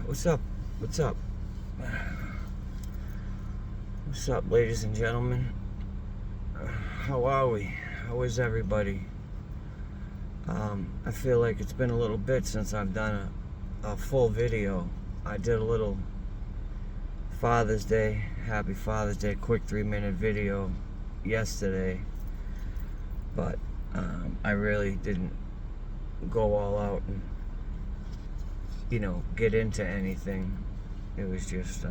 What's up? What's up? What's up, ladies and gentlemen? How are we? How is everybody? I feel like it's been a little bit since I've done a full video. I did a little Father's Day, Happy Father's Day, quick 3-minute video yesterday, but I really didn't go all out and get into anything. It was just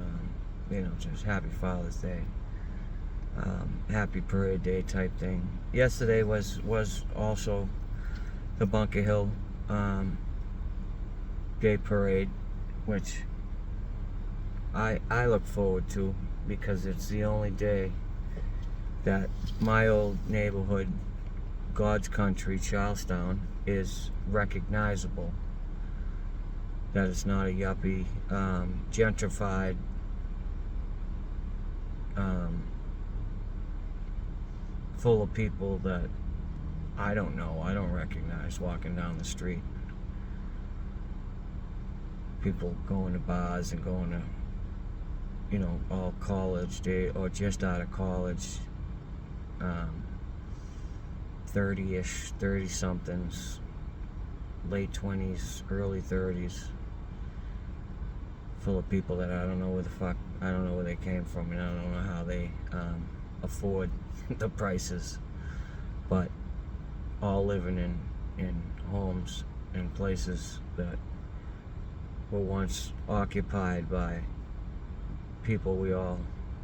just Happy Father's Day, Happy Parade Day type thing. Yesterday was also the Bunker Hill Day Parade, which I look forward to, because it's the only day that my old neighborhood, God's country, Charlestown, is recognizable. That it's not a yuppie, gentrified, full of people that I don't know, I don't recognize walking down the street. People going to bars and going to, all college day or just out of college, 30-ish, 30-somethings, late 20s, early 30s, full of people that I don't know where they came from, and I don't know how they afford the prices, but all living in homes and places that were once occupied by people we all,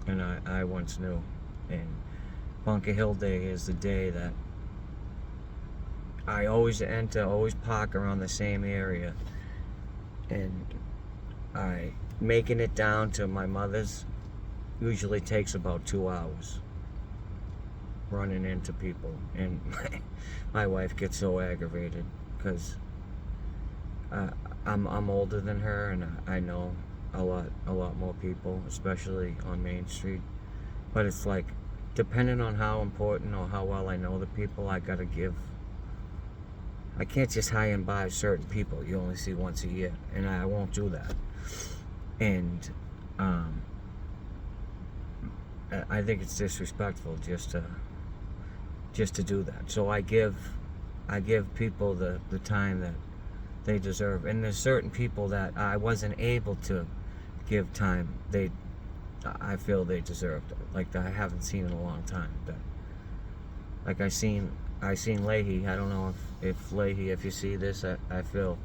and I once knew. And Bunker Hill Day is the day that I always always park around the same area, and making it down to my mother's usually takes about 2 hours, running into people, and my wife gets so aggravated because I'm older than her, and I know a lot more people, especially on Main Street. But it's like, depending on how important or how well I know the people, I can't just high and buy certain people you only see once a year, and I won't do that. And I think it's disrespectful just to do that. So I give people the time that they deserve. And there's certain people that I wasn't able to give time. I feel they deserved it. Like, that I haven't seen in a long time. Like I seen Leahy. I don't know if Leahy, if you see this, I feel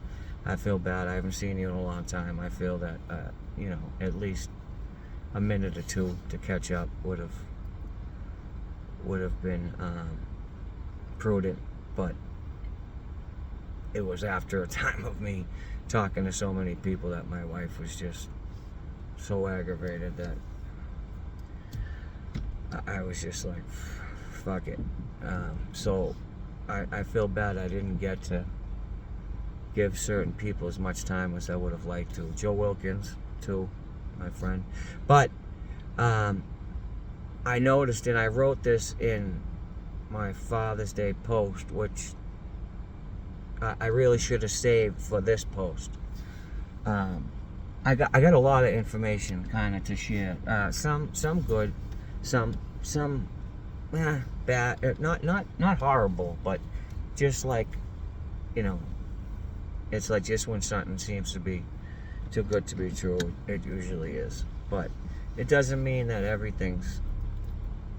bad. I haven't seen you in a long time. I feel that at least a minute or two to catch up would have been prudent. But it was after a time of me talking to so many people that my wife was just so aggravated that I was just like, fuck it. So I feel bad I didn't get to give certain people as much time as I would have liked to. Joe Wilkins, too, my friend. But I noticed, and I wrote this in my Father's Day post, which I really should have saved for this post. I got a lot of information kind of to share. Some good, some bad. Not horrible, but just like, it's like just when something seems to be too good to be true, it usually is. But it doesn't mean that everything's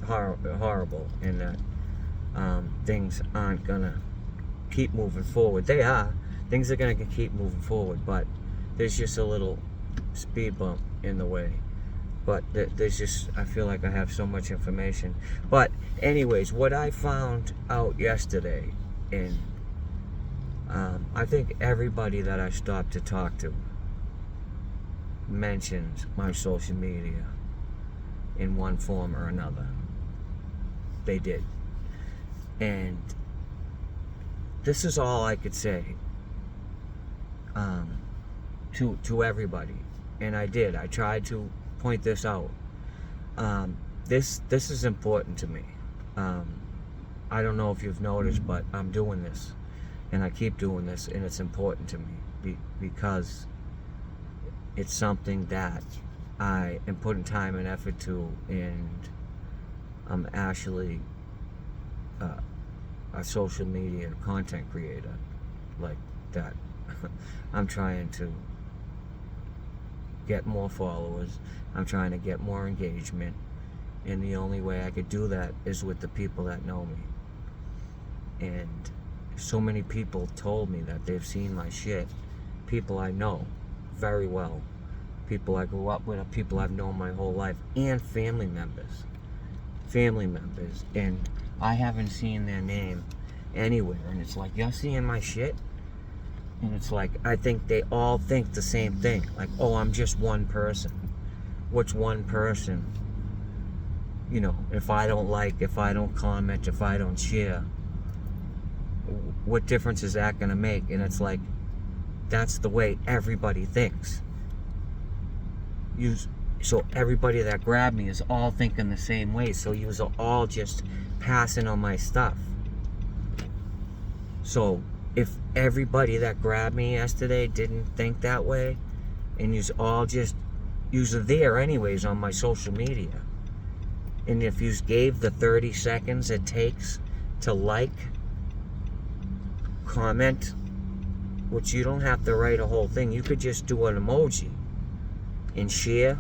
horrible and that things aren't gonna keep moving forward. They are. Things are gonna keep moving forward, but there's just a little speed bump in the way. But there's just, I feel like I have so much information. But anyways, what I found out yesterday, and I think everybody that I stopped to talk to mentioned my social media in one form or another. They did. And this is all I could say to everybody. And I did. I tried to point this out. This is important to me. I don't know if you've noticed, but I'm doing this, and I keep doing this, and it's important to me because it's something that I am putting time and effort to, and I'm actually a social media content creator like that. I'm trying to get more followers. I'm trying to get more engagement, and the only way I could do that is with the people that know me. And so many people told me that they've seen my shit. People I know very well, people I grew up with, people I've known my whole life, and family members, and I haven't seen their name anywhere, and it's like, you're seeing my shit? And it's like, I think they all think the same thing, like, oh, I'm just one person. What's one person? You know, if I don't like, if I don't comment, if I don't share, what difference is that gonna make? And it's like, that's the way everybody thinks. So everybody that grabbed me is all thinking the same way. So you are all just passing on my stuff. So if everybody that grabbed me yesterday didn't think that way, and you're all just, you're there anyways on my social media, and if you gave the 30 seconds it takes to like, comment, which you don't have to write a whole thing, you could just do an emoji and share.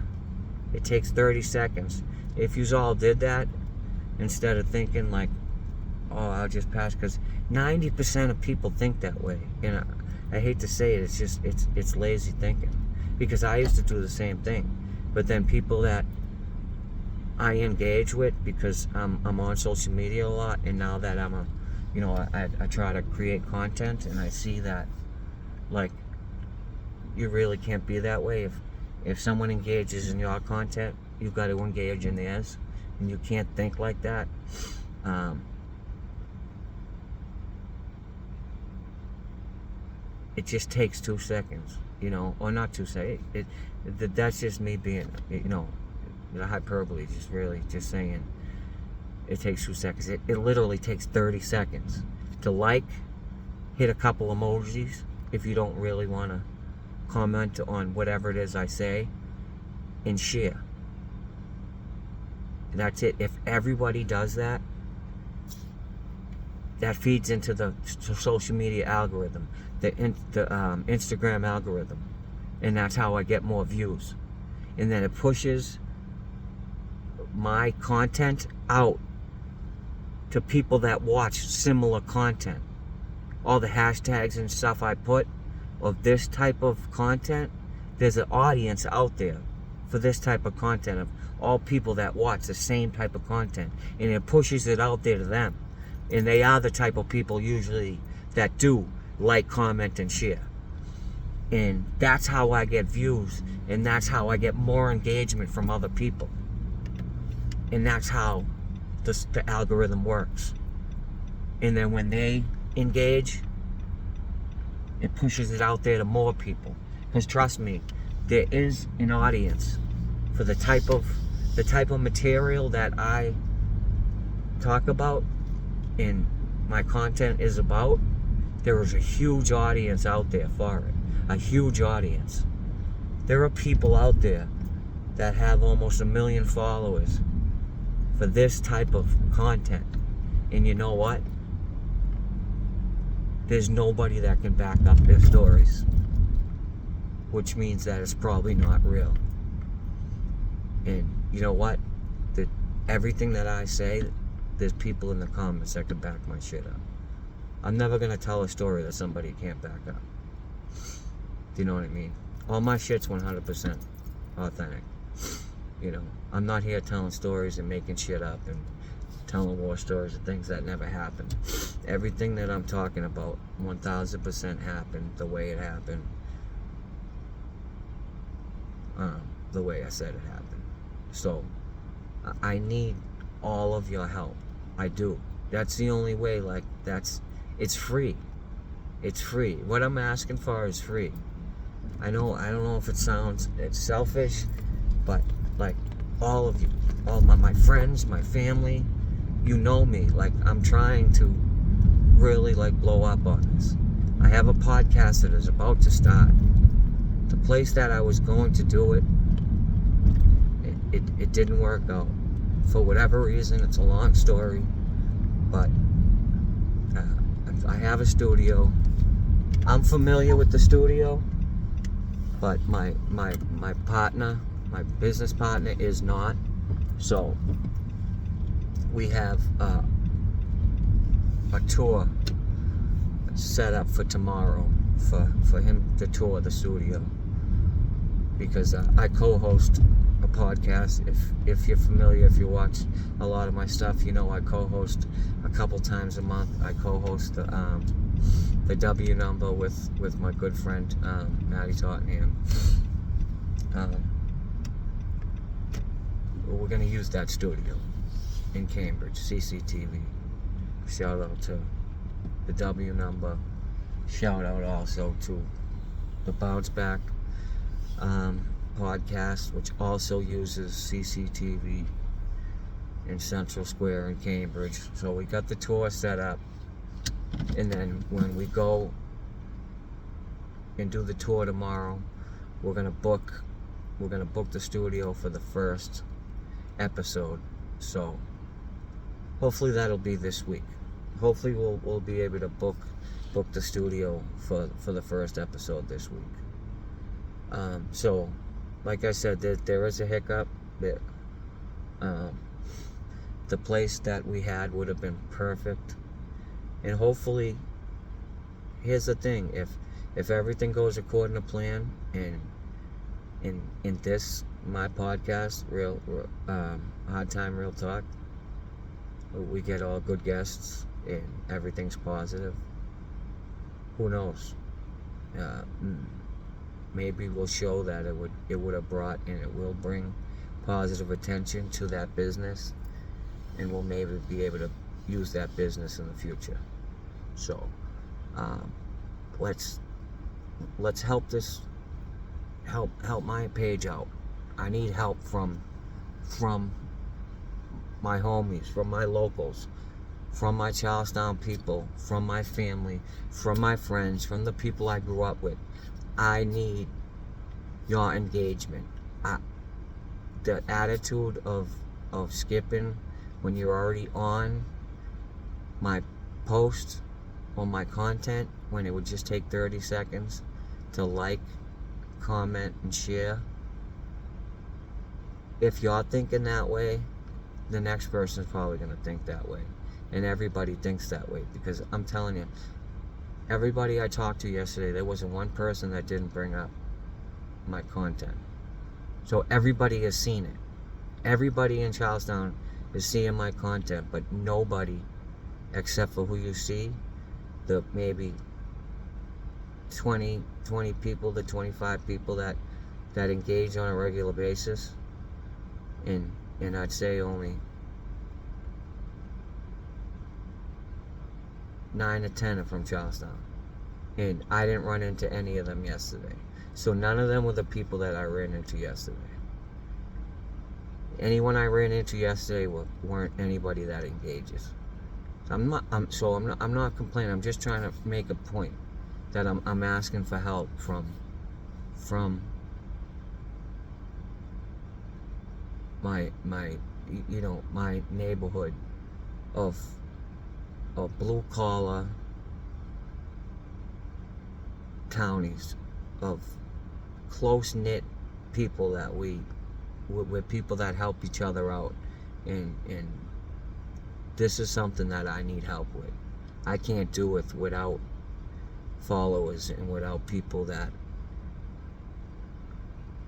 It takes 30 seconds. If you all did that, instead of thinking like, oh, I'll just pass, because 90% of people think that way. And I hate to say it, it's just, it's lazy thinking. Because I used to do the same thing. But then people that I engage with, because I'm on social media a lot, and now that I'm I try to create content, and I see that, like, you really can't be that way. If someone engages in your content, you've got to engage in theirs, and you can't think like that. It just takes 2 seconds, or not 2 seconds. That's just me being, the hyperbole, just saying. It takes 2 seconds. It literally takes 30 seconds to like, hit a couple emojis if you don't really want to comment on whatever it is I say, and share. That's it. If everybody does that, that feeds into the social media algorithm, the Instagram algorithm, and that's how I get more views. And then it pushes my content out to people that watch similar content. All the hashtags and stuff I put of this type of content, there's an audience out there for this type of content, of all people that watch the same type of content, and it pushes it out there to them. And they are the type of people usually that do like, comment, and share. And that's how I get views, and that's how I get more engagement from other people. And that's how the algorithm works. And then when they engage, it pushes it out there to more people. Because trust me, there is an audience for the type of material that I talk about and my content is about. There is a huge audience out there for it. A huge audience. There are people out there that have almost 1 million followers for this type of content. And you know what? There's nobody that can back up their stories, which means that it's probably not real. And you know what? Everything that I say, there's people in the comments that can back my shit up. I'm never gonna tell a story that somebody can't back up. Do you know what I mean? All my shit's 100% authentic. I'm not here telling stories and making shit up and telling war stories and things that never happened. Everything that I'm talking about 1000% happened the way it happened, the way I said it happened. So I need all of your help. I do. That's the only way. It's free. It's free. What I'm asking for is free. I don't know if it's selfish, but all of you, all my friends, my family, you know me. I'm trying to really blow up on this. I have a podcast that is about to start, The place that I was going to do it didn't work out. For whatever reason, it's a long story, but I have a studio. I'm familiar with the studio, but my partner, my business partner, is not. So we have a tour set up for tomorrow for him to tour the studio, because I co-host a podcast. If you're familiar, if you watch a lot of my stuff, you know I co-host a couple times a month. I co-host the W Number with my good friend Maddie Tottenham. We're going to use that studio in Cambridge, CCTV. Shout out to the W Number. Shout out also to the Bounce Back podcast, which also uses CCTV in Central Square in Cambridge. So we got the tour set up, and then when we go and do the tour tomorrow, we're gonna book the studio for the first episode. So hopefully that'll be this week. Hopefully we'll be able to book the studio for the first episode this week. So like I said, there is a hiccup. The place that we had would have been perfect, and hopefully, here's the thing: if everything goes according to plan, and in this my podcast, Hard Time Real Talk, we get all good guests and everything's positive. Who knows? Maybe we'll show that it would have brought, and it will bring positive attention to that business, and we'll maybe be able to use that business in the future. So let's help my page out. I need help from my homies, from my locals, from my Charlestown people, from my family, from my friends, from the people I grew up with. I need your engagement. The attitude of skipping when you're already on my post or my content, when it would just take 30 seconds to like, comment, and share. If you're thinking that way, the next person's probably going to think that way. And everybody thinks that way, because I'm telling you, everybody I talked to yesterday, there wasn't one person that didn't bring up my content. So everybody has seen it. Everybody in Charlestown is seeing my content, but nobody, except for who you see, the maybe 20 people to 25 people that engage on a regular basis, and I'd say only 9 or 10 are from Charlestown, and I didn't run into any of them yesterday. So none of them were the people that I ran into yesterday. Anyone I ran into yesterday weren't anybody that engages. I'm not complaining. I'm just trying to make a point that I'm asking for help from my my neighborhood of blue collar townies, of close knit people that we're people that help each other out, and this is something that I need help with. I can't do it without followers and without people that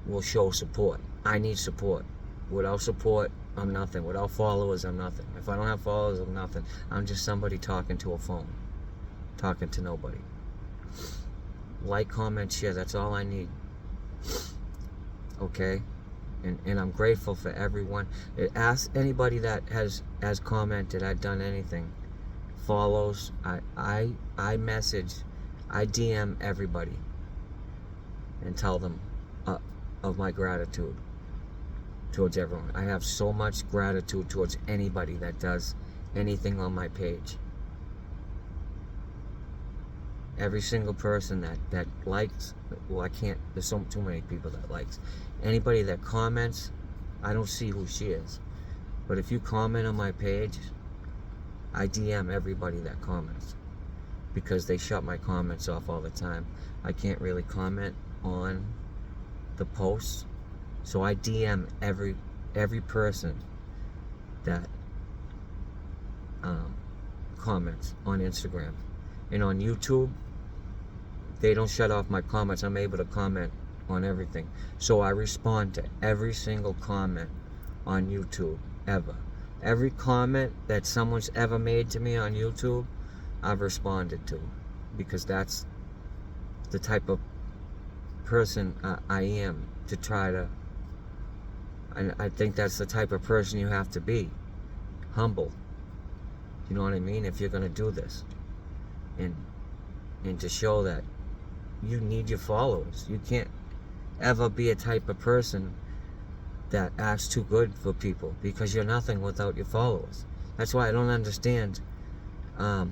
will show support. I need support. Without support, I'm nothing. Without followers, I'm nothing. If I don't have followers, I'm nothing. I'm just somebody talking to a phone, talking to nobody. Like, comment, share. That's all I need. Okay? And I'm grateful for everyone. Ask anybody that has commented, I've done anything, follows. I message, I DM everybody and tell them of my gratitude towards everyone. I have so much gratitude towards anybody that does anything on my page. every single person that likes, well, I can't, there's too many people that likes. Anybody that comments, I don't see who she is. But if you comment on my page, I DM everybody that comments, because they shut my comments off all the time. I can't really comment on the posts, so I DM every person that comments on Instagram. And on YouTube, they don't shut off my comments. I'm able to comment on everything. So I respond to every single comment on YouTube, ever. Every comment that someone's ever made to me on YouTube, I've responded to, because that's the type of person I am, to try to, and I think that's the type of person you have to be, humble. You know what I mean? If you're going to do this, and to show that you need your followers. You can't ever be a type of person that acts too good for people, because you're nothing without your followers. That's why I don't understand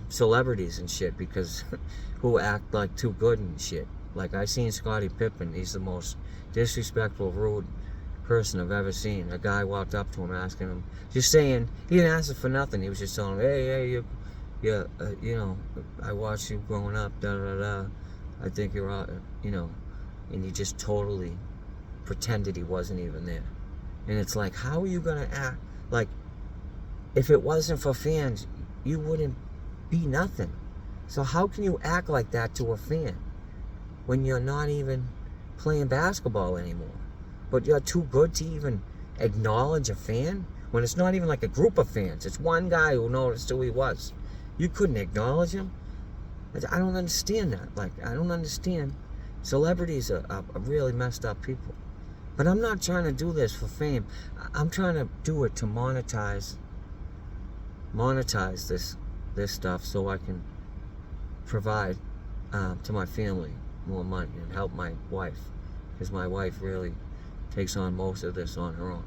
celebrities and shit, because who act like too good and shit. Like, I seen Scottie Pippen. He's the most disrespectful, rude person I've ever seen. A guy walked up to him asking him, just saying, he didn't ask him for nothing. He was just telling him, hey, you know, I watched you growing up, da da da. I think you're out, you know, and he just totally pretended he wasn't even there. And it's like, how are you gonna act like, if it wasn't for fans, you wouldn't be nothing. So how can you act like that to a fan when you're not even playing basketball anymore? But you're too good to even acknowledge a fan, when it's not even like a group of fans. It's one guy who noticed who he was. You couldn't acknowledge him? I don't understand that. Like, I don't understand. Celebrities are really messed up people. But I'm not trying to do this for fame. I'm trying to do it to monetize this stuff, so I can provide to my family more money and help my wife, because my wife really takes on most of this on her own.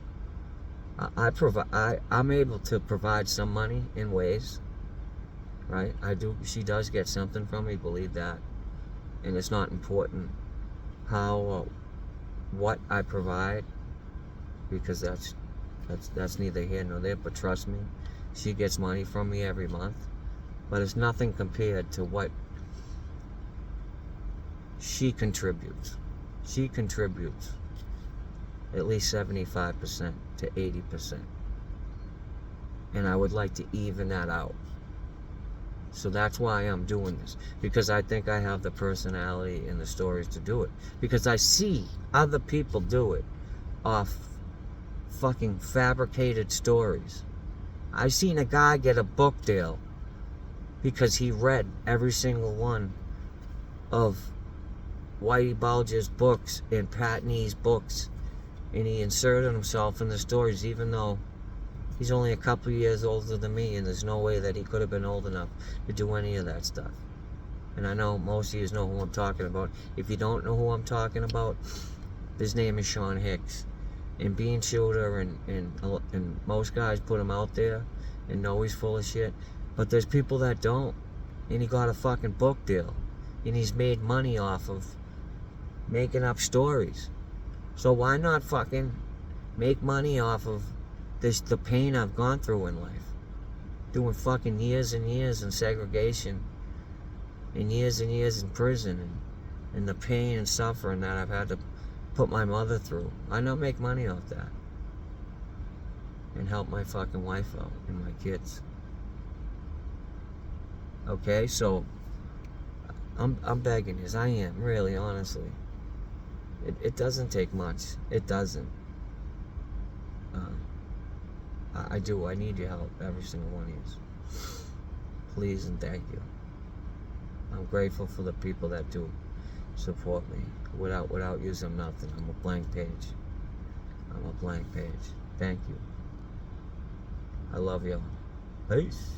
I'm able to provide some money in ways, right? I do. She does get something from me, believe that. And it's not important how, what I provide, because that's neither here nor there. But trust me, she gets money from me every month, but it's nothing compared to what she contributes. She contributes at least 75% to 80%. And I would like to even that out. So that's why I'm doing this, because I think I have the personality and the stories to do it, because I see other people do it off fucking fabricated stories. I seen a guy get a book deal because he read every single one of Whitey Bulger's books and Pat Nee's books, and he inserted himself in the stories, even though he's only a couple years older than me, and there's no way that he could have been old enough to do any of that stuff. And I know most of you know who I'm talking about. If you don't know who I'm talking about, his name is Sean Hicks. And Bean Shooter and most guys put him out there and know he's full of shit. But there's people that don't. And he got a fucking book deal. And he's made money off of making up stories. So why not fucking make money off of the pain I've gone through in life? Doing fucking years and years in segregation, and years in prison, and the pain and suffering that I've had to put my mother through. Why not make money off that? And help my fucking wife out and my kids. Okay, so I'm begging you. I am, really, honestly. It doesn't take much. It doesn't. I do. I need your help, every single one of you. Please and thank you. I'm grateful for the people that do support me. Without using, I'm nothing. I'm a blank page. I'm a blank page. Thank you. I love you. Peace.